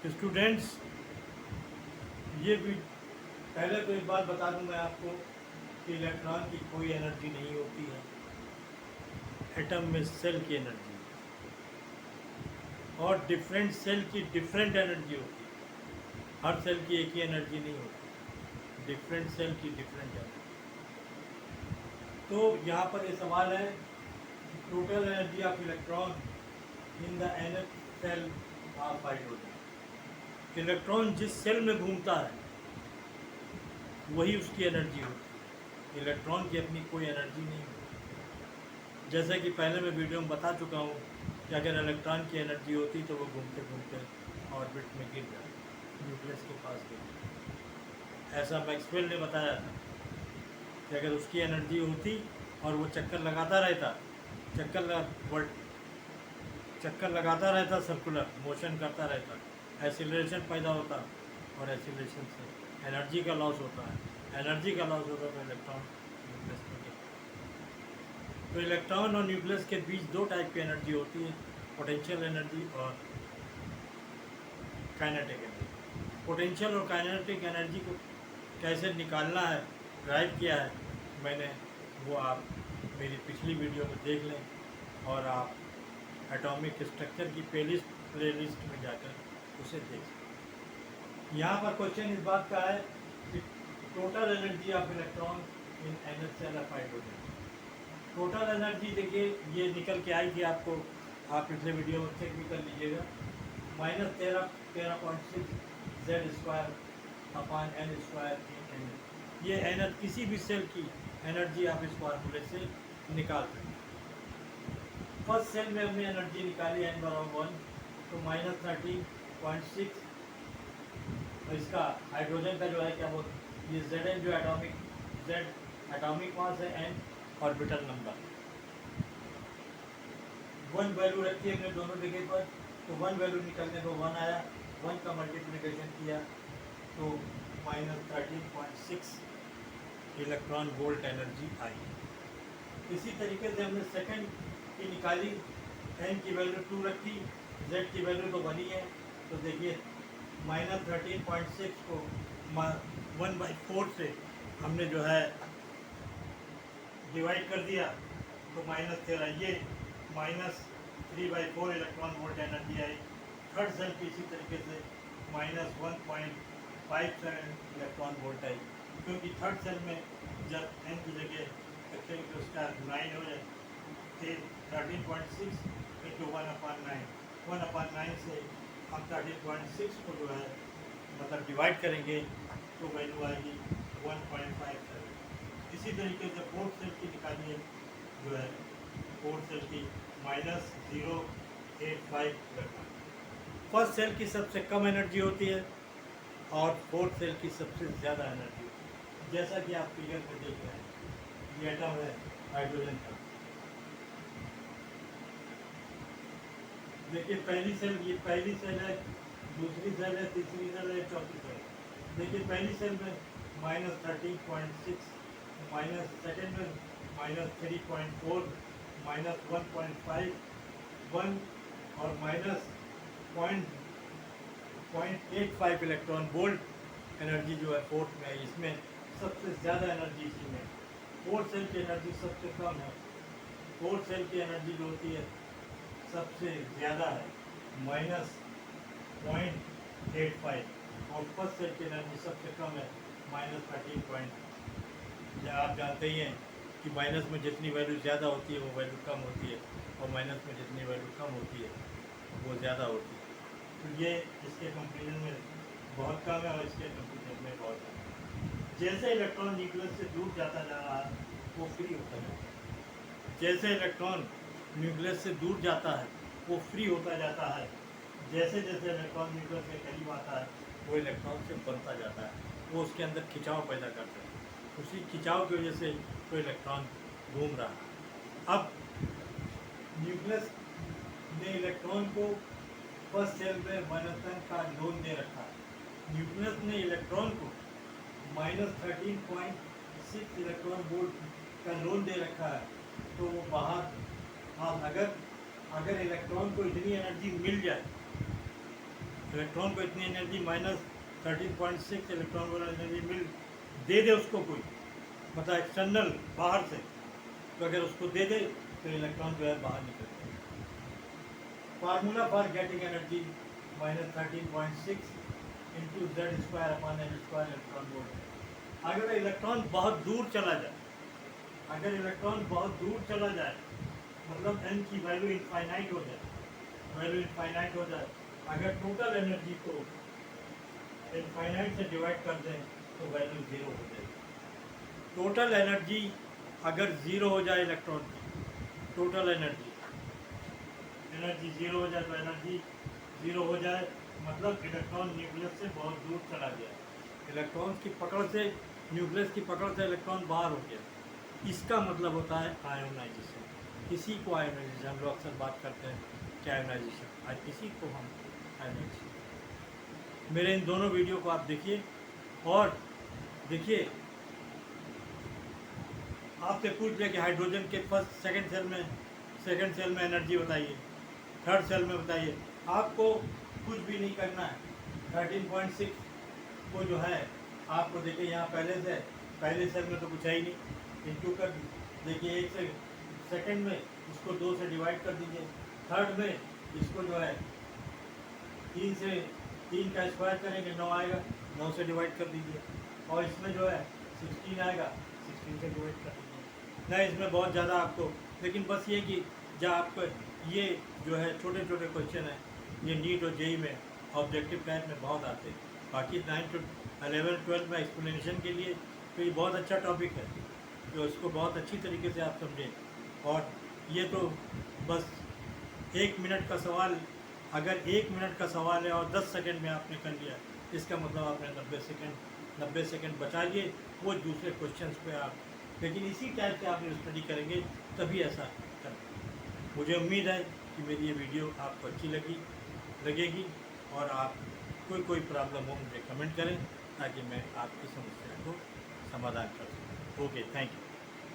Students, ये भी पहले तो एक बात बता दूं मैं आपको कि इलेक्ट्रॉन की कोई एनर्जी नहीं होती है। एटम में सेल की एनर्जी और डिफरेंट सेल की डिफरेंट एनर्जी होती है। हर सेल की एक ही एनर्जी नहीं होती, डिफरेंट सेल की डिफरेंट एनर्जी। तो यहाँ पर ये सवाल है, total energy of electron in the nth shell of hydrogen. Electron जिस सेल में घूमता है वही उसकी एनर्जी होती है। इलेक्ट्रॉन की अपनी कोई एनर्जी नहीं होती। जैसे कि पहले मैं वीडियो में बता चुका हूँ कि अगर इलेक्ट्रॉन की एनर्जी होती तो वो घूमते घूमते ऑर्बिट में गिर जाए, न्यूक्लियस के पास गिर जाए। ऐसा मैक्सवेल ने बताया था कि अगर उसकी एनर्जी होती और वो चक्कर लगाता रहता, चक्कर लगाता रहता, सर्कुलर मोशन करता रहता, एसिलरेशन पैदा होता और एसिलरेशन से एनर्जी का लॉस होता है। एनर्जी का लॉस होता तो इलेक्ट्रॉन न्यूक्लियस में गिरता। तो इलेक्ट्रॉन और न्यूक्लियस के बीच दो टाइप की एनर्जी होती है, पोटेंशियल एनर्जी और काइनेटिक एनर्जी। पोटेंशियल और काइनेटिक एनर्जी को कैसे निकालना है, ड्राइव किया है मैंने, वो आप मेरी पिछली वीडियो में देख लें और आप एटॉमिक स्ट्रक्चर की प्लेलिस्ट में जाकर उसे देख सकते। यहाँ पर क्वेश्चन इस बात का है कि total energy of electron in nth shell of hydrogen. Total energy देखिए ये निकल के आई थी आपको, आप पिछले वीडियो में चेक भी कर लीजिएगा। -13.6 Z² अपॉन N² इन N। ये एनर्जी किसी भी सेल की एनर्जी आप इस फार्मूले से निकाल सकते हैं। फर्स्ट सेल में हमने एनर्जी निकाली n बराबर 1, तो -13.6 इसका हाइड्रोजन का जो है क्या बोलते हैं, ये Zn जो एटॉमिक मास है, n ऑर्बिटल नंबर। 1 वैल्यू रखी है हमने दोनों जगह पर, तो 1 वैल्यू निकलने को 1 आया, 1 का मल्टीप्लिकेशन किया तो -13.6 इलेक्ट्रॉन वोल्ट एनर्जी आई। इसी तरीके से हमने सेकंड की निकाली, n की वैल्यू 2 रखी, z की वैल्यू तो 1 ही है, तो देखिए -13.6 को 1/4 से हमने जो है डिवाइड कर दिया तो -13, ये -3/4 इलेक्ट्रॉन वोल्ट एनर्जी आई। थर्ड सेल की इसी तरीके से -1.57 इलेक्ट्रॉन वोल्ट आई, क्योंकि थर्ड सेल में जब n की जगह रखेंगे तो उसका 9 हो जाए, 13.6 इंटू 1/9, 1/9 से हम 13.6 को जो है मतलब डिवाइड करेंगे तो वैल्यू आएगी 1.57। इसी तरीके से फोर्थ सेल की निकालिए जो है, फोर्थ सेल की -0.85 रखना। फर्स्ट सेल की सबसे कम एनर्जी होती है और फोर्थ सेल की सबसे ज़्यादा एनर्जी होती है। जैसा कि आप फिगर में देख रहे हैं, ये एटम है हाइड्रोजन का। देखिए पहली सेल, ये पहली सेल है, दूसरी सेल है, तीसरी सेल है, चौथी सेल है। देखिए पहली सेल में -13.6, माइनस सेकेंड में -3.4, -1.5, 1 और -0.85 इलेक्ट्रॉन वोल्ट एनर्जी जो है फोर्थ में है। इसमें सबसे ज़्यादा एनर्जी इसी में। फोर्थ सेल की एनर्जी सबसे कम है, फोर्थ सेल की एनर्जी जो होती है सबसे ज़्यादा है, -0.85, और फर्स्ट सेल की एनर्जी सबसे कम है, -13. आप जानते ही हैं कि माइनस में जितनी वैल्यू ज़्यादा होती है वो वैल्यू कम होती है, और माइनस में जितनी वैल्यू कम होती है वो ज़्यादा होती है। तो ये इसके कंपेरिजन में बहुत कम है और इसके कंपेरिजन में बहुत कम है। जैसे इलेक्ट्रॉन न्यूक्लियस से दूर जाता जा रहा है वो फ्री होता जाता है, जैसे इलेक्ट्रॉन न्यूक्लियस से दूर जाता है वो फ्री होता जाता है, जैसे जैसे इलेक्ट्रॉन न्यूक्लियस के करीब आता है वो इलेक्ट्रॉन से बनता जाता है, वो उसके अंदर खिंचाव पैदा करता है। उसी खिंचाव की वजह से तो इलेक्ट्रॉन घूम रहा है। अब न्यूक्लियस ने इलेक्ट्रॉन को फर्स्ट सेल में -10 का लोन दे रखा है, न्यूक्लियस ने इलेक्ट्रॉन को -13.6 इलेक्ट्रॉन वोल्ट का लोन दे रखा है, तो वो बाहर, हाँ, अगर इलेक्ट्रॉन को इतनी एनर्जी मिल जाए, इलेक्ट्रॉन को इतनी एनर्जी -13.6 इलेक्ट्रॉन वाला एनर्जी दे दे उसको कोई, मतलब एक्सटर्नल बाहर से, तो अगर उसको दे दे तो इलेक्ट्रॉन जो है बाहर निकलते हैं। Formula for getting energy -13.6 into Z² upon L² electron volt. अगर इलेक्ट्रॉन बहुत दूर चला जाए, अगर इलेक्ट्रॉन बहुत दूर चला जाए, मतलब n की वैल्यू इनफाइनाइट हो जाए, वैल्यू इनफाइनाइट हो जाए, अगर टोटल एनर्जी को इनफाइनाइट से डिवाइड कर दें तो वैल्यू 0 हो जाएगी। टोटल एनर्जी अगर 0 हो जाए, इलेक्ट्रॉन की टोटल एनर्जी 0 हो जाए, तो एनर्जी 0 हो जाए मतलब इलेक्ट्रॉन न्यूक्लियस से बहुत दूर चला गया, इलेक्ट्रॉन की पकड़ से, न्यूक्लियस की पकड़ से इलेक्ट्रॉन बाहर हो गया। इसका मतलब होता है आयोनाइजेशन। इसी को आयोनाइजेशन हम लोग अक्सर बात करते हैं कि आयोनाइजेशन, आज इसी को हम आयोनाइजेशन। मेरे इन दोनों वीडियो को आप देखिए और देखिए, आपसे पूछ लिया कि हाइड्रोजन के फर्स्ट सेकंड सेल में एनर्जी बताइए, थर्ड सेल में बताइए। आपको कुछ भी नहीं करना है। 13.6 को जो है आपको देखिए यहाँ पहले सेल में तो कुछ है ही नहीं, इंटू कर देखिए, एक से सेकंड में इसको 2 से डिवाइड कर दीजिए, थर्ड में इसको जो है 3 का स्क्वायर करेंगे 9 आएगा, 9 से डिवाइड कर दीजिए, और इसमें जो है 16 आएगा, 16 से डिवाइड कर दीजिए। नहीं इसमें बहुत ज़्यादा आपको, लेकिन बस ये कि जब आपको ये जो है छोटे छोटे क्वेश्चन हैं, ये नीट और जेई में ऑब्जेक्टिव टाइप में बहुत आते हैं। बाकी 9 to 11 12 में एक्सप्लेनेशन के लिए तो ये बहुत अच्छा टॉपिक है, तो इसको बहुत अच्छी तरीके से आप समझें। और ये तो बस 1 मिनट का सवाल, अगर 1 मिनट का सवाल है और 10 सेकंड में आपने कर लिया, इसका मतलब आपने 90 सेकंड बचा लिए वो दूसरे क्वेश्चंस पे आप, लेकिन इसी टाइप से आप स्टडी करेंगे तभी ऐसा कर। मुझे उम्मीद है कि मेरी ये वीडियो आपको अच्छी लगेगी और आप कोई प्रॉब्लम हो मुझे कमेंट करें ताकि मैं आपकी समस्या को समाधान कर सकूँ। Okay, thank you.